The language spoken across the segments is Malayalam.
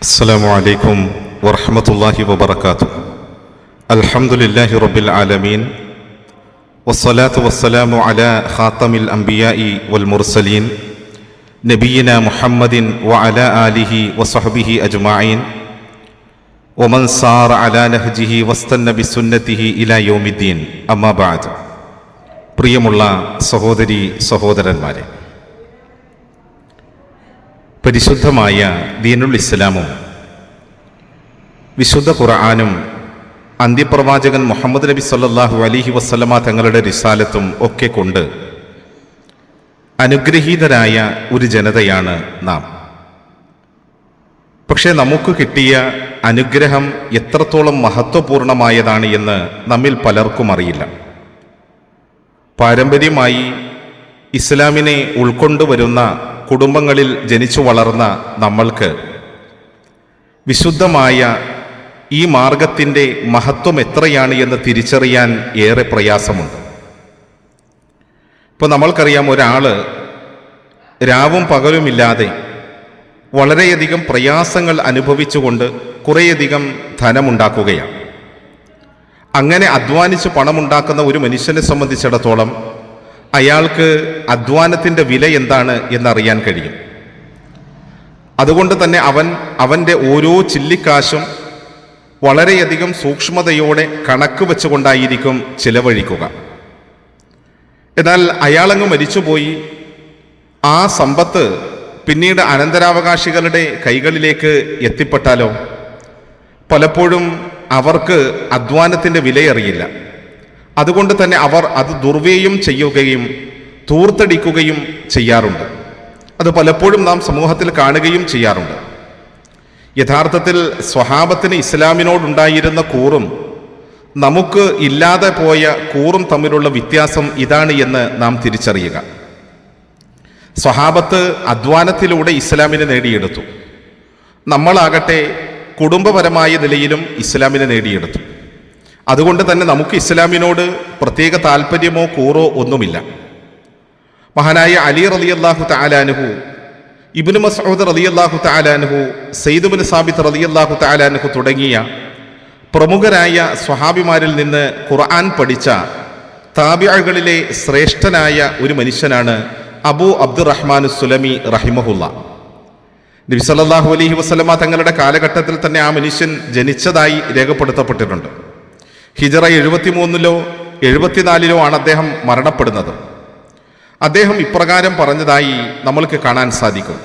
അസ്സലാമു അലൈക്കും വറഹ്മത്തുള്ളാഹി വബറകാതുഹു. അൽഹംദുലില്ലാഹി റബ്ബിൽ ആലമീൻ വസ്സലാത്തു വസ്സലാമു അലാ ഖാതമിൽ അംബിയാഇ വൽ മുർസലീൻ നബിയിന മുഹമ്മദിൻ വഅലാ ആലിഹി വസഹ്ബിഹി അജ്മഈൻ വമൻ സാറ അലാ നഹ്ജിഹി വസ്തന്ന ബിസുന്നതിഹി ഇലാ യൗമിദ്ദീൻ. അമ്മാ ബഅദ്. പ്രിയമുള്ള സഹോദരി സഹോദരന്മാരെ, പരിശുദ്ധമായ ദീനുൽ ഇസ്ലാമും വിശുദ്ധ ഖുർആനും അന്ത്യപ്രവാചകൻ മുഹമ്മദ് നബി സല്ലല്ലാഹു അലൈഹി വസല്ലമ തങ്ങളുടെ റിസാലത്തും ഒക്കെ കൊണ്ട് അനുഗ്രഹീതരായ ഒരു ജനതയാണ് നാം. പക്ഷേ നമുക്ക് കിട്ടിയ അനുഗ്രഹം എത്രത്തോളം മഹത്വപൂർണമായതാണ് എന്ന് നമ്മിൽ പലർക്കും അറിയില്ല. പാരമ്പര്യമായി ഇസ്ലാമിനെ ഉൾക്കൊണ്ടുവരുന്ന കുടുംബങ്ങളിൽ ജനിച്ചു വളർന്ന നമ്മൾക്ക് വിശുദ്ധമായ ഈ മാർഗത്തിൻ്റെ മഹത്വം എത്രയാണ് എന്ന് തിരിച്ചറിയാൻ ഏറെ പ്രയാസമുണ്ട്. ഇപ്പോൾ നമ്മൾക്കറിയാം, ഒരാൾ രാവും പകലുമില്ലാതെ വളരെയധികം പ്രയാസങ്ങൾ അനുഭവിച്ചുകൊണ്ട് കുറേയധികം ധനമുണ്ടാക്കുകയാണ്. അങ്ങനെ അധ്വാനിച്ച് പണമുണ്ടാക്കുന്ന ഒരു മനുഷ്യനെ സംബന്ധിച്ചിടത്തോളം അയാൾക്ക് അധ്വാനത്തിൻ്റെ വില എന്താണ് എന്നറിയാൻ കഴിയും. അതുകൊണ്ട് തന്നെ അവൻ്റെ ഓരോ ചില്ലിക്കാശും വളരെയധികം സൂക്ഷ്മതയോടെ കണക്ക് വെച്ചുകൊണ്ടായിരിക്കും ചിലവഴിക്കുക. എന്നാൽ അയാളങ്ങ് മരിച്ചുപോയി, ആ സമ്പത്ത് പിന്നീട് അനന്തരാവകാശികളുടെ കൈകളിലേക്ക് എത്തിപ്പെട്ടാലോ പലപ്പോഴും അവർക്ക് അധ്വാനത്തിൻ്റെ വിലയറിയില്ല. അതുകൊണ്ട് തന്നെ അവർ അത് ദുർവ്യയം ചെയ്യുകയും തൂർത്തടിക്കുകയും ചെയ്യാറുണ്ട്. അത് പലപ്പോഴും നാം സമൂഹത്തിൽ കാണുകയും ചെയ്യാറുണ്ട്. യഥാർത്ഥത്തിൽ സ്വഹാബത്തിന് ഇസ്ലാമിനോടുണ്ടായിരുന്ന കൂറും നമുക്ക് ഇല്ലാതെ പോയ കൂറും തമ്മിലുള്ള വ്യത്യാസം ഇതാണ് എന്ന് നാം തിരിച്ചറിയുക. സ്വഹാബത്ത് അധ്വാനത്തിലൂടെ ഇസ്ലാമിനെ നേടിയെടുത്തു. നമ്മളാകട്ടെ കുടുംബപരമായ നിലയിലും ഇസ്ലാമിനെ നേടിയെടുത്തു. അതുകൊണ്ട് തന്നെ നമുക്ക് ഇസ്ലാമിനോട് പ്രത്യേക താല്പര്യമോ കൂറോ ഒന്നുമില്ല. മഹാനായ അലി റളിയല്ലാഹു തആല അൻഹു, ഇബ്നു മസ്ഊദ് റളിയല്ലാഹു തആല അൻഹു, സയ്യിദ് ഇബ്നു സാബിത്ത് റളിയല്ലാഹു തആല അൻഹു തുടങ്ങിയ പ്രമുഖരായ സ്വഹാബിമാരിൽ നിന്ന് ഖുർആൻ പഠിച്ച താബിഈകളിലെ ശ്രേഷ്ഠനായ ഒരു മനുഷ്യനാണ് അബൂ അബ്ദുറഹ്മാൻ സുലമി റഹിമഹുല്ലാ. നബി സല്ലല്ലാഹു അലൈഹി വസല്ലമ തങ്ങളുടെ കാലഘട്ടത്തിൽ തന്നെ ആ മനുഷ്യൻ ജനിച്ചതായി രേഖപ്പെടുത്തപ്പെട്ടിട്ടുണ്ട്. ഹിജറ 73-ലോ 74-ലോ ആണ് അദ്ദേഹം മരണപ്പെടുന്നത്. അദ്ദേഹം ഇപ്രകാരം പറഞ്ഞതായി നമ്മൾക്ക് കാണാൻ സാധിക്കും: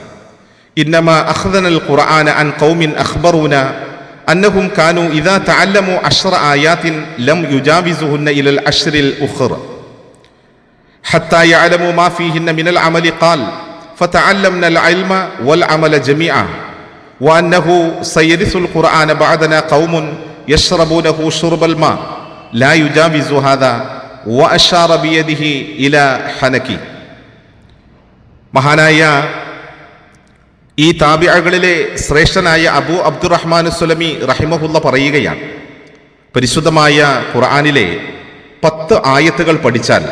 ഇന്നമാ അഖ്ദനൽ ഖുർആന അൻ ഖൗമിൻ അഖ്ബറൂന അന്നഹും കാനൂ ഇദാ തഅല്ലമു 10 ആയാത്തിൻ ലം യുജാവിസുഹുന്ന ഇലൽ അശ്റിൽ ഉഖ്റ ഹത്താ യഅലമു മാ ഫീഹിന്ന മിനൽ അമലി ഖാൽ ഫതഅല്ലംനൽ ഇൽമ വൽ അമല ജമീഅ വഅന്നഹു സയരിസുൽ ഖുർആന ബഅദനാ ഖൗമുൻ യശ്റബൂനഹു ശുർബൽ മാ ലാ യുജാവിസു ഹാദാ വഅശാറ ബിയദിഹി ഇലാ ഹനകി. മഹാനായ ഈ താബിഈകളിലെ ശ്രേഷ്ഠനായ അബൂ അബ്ദുറഹ്മാൻ സുലമി റഹിമഹുല്ല പറയുകയാണ്, പരിശുദ്ധമായ ഖുർആനിലെ 10 ആയത്തുകൾ പഠിച്ചാൽ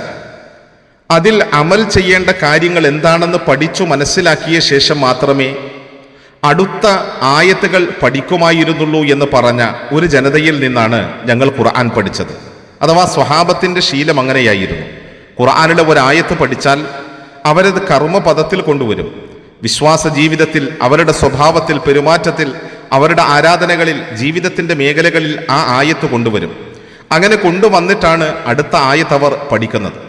അതിൽ അമൽ ചെയ്യേണ്ട കാര്യങ്ങൾ എന്താണെന്ന് പഠിച്ചു മനസ്സിലാക്കിയ ശേഷം മാത്രമേ അടുത്ത ആയത്തുകൾ പഠിക്കുമായിരുന്നുള്ളൂ എന്ന് പറഞ്ഞ ഒരു ജനതയിൽ നിന്നാണ് ഞങ്ങൾ ഖുർആൻ പഠിച്ചത്. അഥവാ സ്വഹാബത്തിൻ്റെ ശീലം അങ്ങനെയായിരുന്നു. ഖുർആനിലെ ഒരായത്ത് പഠിച്ചാൽ അവരത് കർമ്മപദത്തിൽ കൊണ്ടുവരും. വിശ്വാസ ജീവിതത്തിൽ, അവരുടെ സ്വഭാവത്തിൽ, പെരുമാറ്റത്തിൽ, അവരുടെ ആരാധനകളിൽ, ജീവിതത്തിൻ്റെ മേഖലകളിൽ ആ ആയത്ത് കൊണ്ടുവരും. അങ്ങനെ കൊണ്ടുവന്നിട്ടാണ് അടുത്ത ആയത്ത് അവർ പഠിക്കുന്നത്.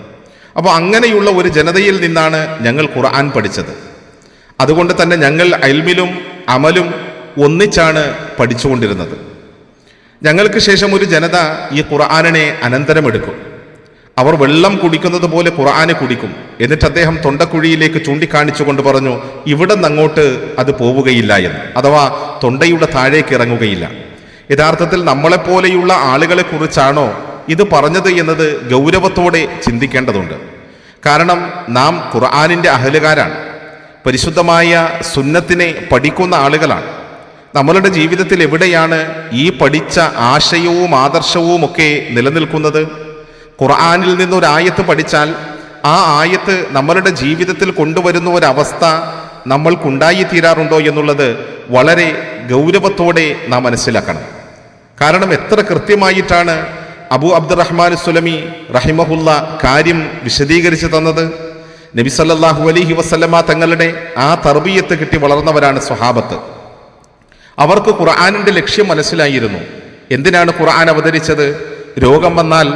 അപ്പോൾ അങ്ങനെയുള്ള ഒരു ജനതയിൽ നിന്നാണ് ഞങ്ങൾ ഖുർആൻ പഠിച്ചത്. അതുകൊണ്ട് തന്നെ ഞങ്ങൾ ഇൽമിലും അമലും ഒന്നിച്ചാണ് പഠിച്ചുകൊണ്ടിരുന്നത്. ഞങ്ങൾക്ക് ശേഷം ഒരു ജനത ഈ ഖുർആനിനെ അനന്തരമെടുക്കും. അവർ വെള്ളം കുടിക്കുന്നത് പോലെ ഖുർആനെ കുടിക്കും. എന്നിട്ട് അദ്ദേഹം തൊണ്ടക്കുഴിയിലേക്ക് ചൂണ്ടിക്കാണിച്ചുകൊണ്ട് പറഞ്ഞു, ഇവിടെ നിന്നങ്ങോട്ട് അത് പോവുകയില്ല എന്ന്. അഥവാ തൊണ്ടയുടെ താഴേക്ക് ഇറങ്ങുകയില്ല. യഥാർത്ഥത്തിൽ നമ്മളെപ്പോലെയുള്ള ആളുകളെ കുറിച്ചാണോ ഇത് പറഞ്ഞത് എന്നത് ഗൗരവത്തോടെ ചിന്തിക്കേണ്ടതുണ്ട്. കാരണം നാം ഖുർആനിൻ്റെ അഹലുകാരാണ്, പരിശുദ്ധമായ സുന്നത്തിനെ പഠിക്കുന്ന ആളുകളാണ്. നമ്മളുടെ ജീവിതത്തിൽ എവിടെയാണ് ഈ പഠിച്ച ആശയവും ആദർശവും ഒക്കെ നിലനിൽക്കുന്നത്? ഖുർആനിൽ നിന്നൊരായത്ത് പഠിച്ചാൽ ആ ആയത്ത് നമ്മളുടെ ജീവിതത്തിൽ കൊണ്ടുവരുന്ന ഒരവസ്ഥ നമ്മൾക്കുണ്ടായി തീരാറുണ്ടോ എന്നുള്ളത് വളരെ ഗൗരവത്തോടെ നാം മനസ്സിലാക്കണം. കാരണം എത്ര കൃത്യമായിട്ടാണ് അബൂ അബ്ദുറഹ്മാൻ സുലമി റഹിമഹുല്ല കാര്യം വിശദീകരിച്ചു തന്നത്. നബി സല്ലല്ലാഹു അലൈഹി വസല്ലമ തങ്ങളുടെ ആ തർബിയത്ത് കിട്ടി വളർന്നവരാണ് സ്വഹാബത്ത്. അവർക്ക് ഖുർആനിന്റെ ലക്ഷ്യം മനസ്സിലായിരുന്നു. എന്തിനാണ് ഖുർആൻ അവതരിച്ചത്? രോഗം വന്നാൽ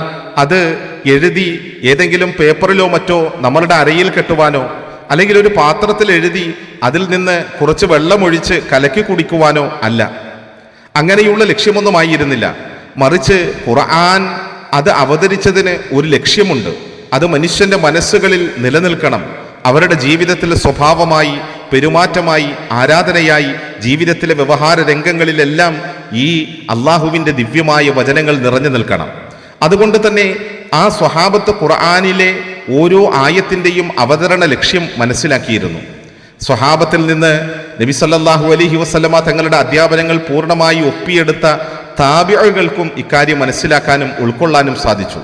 അത് എഴുതി ഏതെങ്കിലും പേപ്പറിലോ മറ്റോ നമ്മളുടെ അരയിൽ കെട്ടുവാനോ, അല്ലെങ്കിൽ ഒരു പാത്രത്തിൽ എഴുതി അതിൽ നിന്ന് കുറച്ച് വെള്ളമൊഴിച്ച് കലക്കി കുടിക്കുവാനോ അല്ല. അങ്ങനെയുള്ള ലക്ഷ്യമൊന്നുമായിരുന്നില്ല. മറിച്ച് ഖുർആൻ അത് അവതരിച്ചതിന് ഒരു ലക്ഷ്യമുണ്ട്. അത് മനുഷ്യന്റെ മനസ്സുകളിൽ നിലനിൽക്കണം. അവരുടെ ജീവിതത്തിലെ സ്വഭാവമായി, പെരുമാറ്റമായി, ആരാധനയായി, ജീവിതത്തിലെ വ്യവഹാര രംഗങ്ങളിലെല്ലാം ഈ അള്ളാഹുവിൻ്റെ ദിവ്യമായ വചനങ്ങൾ നിറഞ്ഞു നിൽക്കണം. അതുകൊണ്ട് തന്നെ ആ സ്വഹാബത്ത് ഖുർആനിലെ ഓരോ ആയത്തിൻ്റെയും അവതരണ ലക്ഷ്യം മനസ്സിലാക്കിയിരുന്നു. സ്വഹാബത്തിൽ നിന്ന് നബി സല്ലല്ലാഹു അലൈഹി വസല്ലമ തങ്ങളുടെ അധ്യാപനങ്ങൾ പൂർണ്ണമായി ഒപ്പിയെടുത്ത താബിഈകൾക്കും ഇക്കാര്യം മനസ്സിലാക്കാനും ഉൾക്കൊള്ളാനും സാധിച്ചു.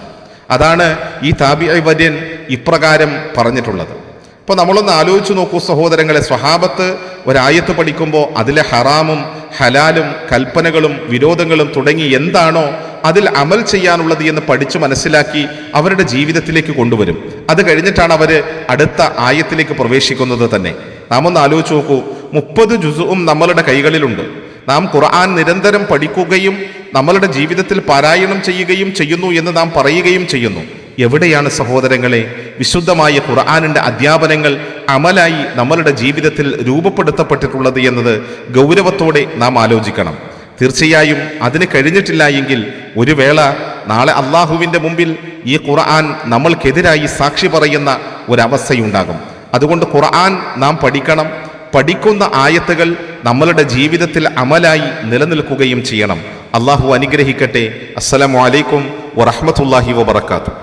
അതാണ് ഈ താബിഈ വര്യൻ ഇപ്രകാരം പറഞ്ഞിട്ടുള്ളത്. അപ്പോൾ നമ്മളൊന്ന് ആലോചിച്ച് നോക്കൂ സഹോദരങ്ങളെ, സ്വഹാബത്ത് ഒരായത്ത് പഠിക്കുമ്പോൾ അതിലെ ഹറാമും ഹലാലും കൽപ്പനകളും വിരോധങ്ങളും തുടങ്ങി എന്താണോ അതിൽ അമൽ ചെയ്യാനുള്ളത് എന്ന് പഠിച്ചു മനസ്സിലാക്കി അവരുടെ ജീവിതത്തിലേക്ക് കൊണ്ടുവരും. അത് കഴിഞ്ഞിട്ടാണ് അവർ അടുത്ത ആയത്തിലേക്ക് പ്രവേശിക്കുന്നത് തന്നെ. നാം ഒന്ന് ആലോചിച്ച് നോക്കൂ, 30 ജുസും നമ്മളുടെ കൈകളിലുണ്ട്. നാം ഖുർആൻ നിരന്തരം പഠിക്കുകയും നമ്മളുടെ ജീവിതത്തിൽ പാരായണം ചെയ്യുകയും ചെയ്യുന്നു എന്ന് നാം പറയുകയും ചെയ്യുന്നു. എവിടെയാണ് സഹോദരങ്ങളെ വിശുദ്ധമായ ഖുർആനിന്റെ അധ്യാപനങ്ങൾ അമലായി നമ്മളുടെ ജീവിതത്തിൽ രൂപപ്പെടുത്തപ്പെട്ടിട്ടുള്ളത് എന്നത് ഗൗരവത്തോടെ നാം ആലോചിക്കണം. തീർച്ചയായും അതിന് കഴിഞ്ഞിട്ടില്ല എങ്കിൽ ഒരു വേള നാളെ അള്ളാഹുവിൻ്റെ മുമ്പിൽ ഈ ഖുർആൻ നമ്മൾക്കെതിരായി സാക്ഷി പറയുന്ന ഒരവസ്ഥയുണ്ടാകും. അതുകൊണ്ട് ഖുർആൻ നാം പഠിക്കണം. പഠിക്കുന്ന ആയത്തുകൾ നമ്മളുടെ ജീവിതത്തിൽ അമലായി നിലനിൽക്കുകയും ചെയ്യണം. അള്ളാഹു അനുഗ്രഹിക്കട്ടെ. അസ്സലാമു അലൈക്കും വറഹ്മത്തുള്ളാഹി വബറകാതുഹു.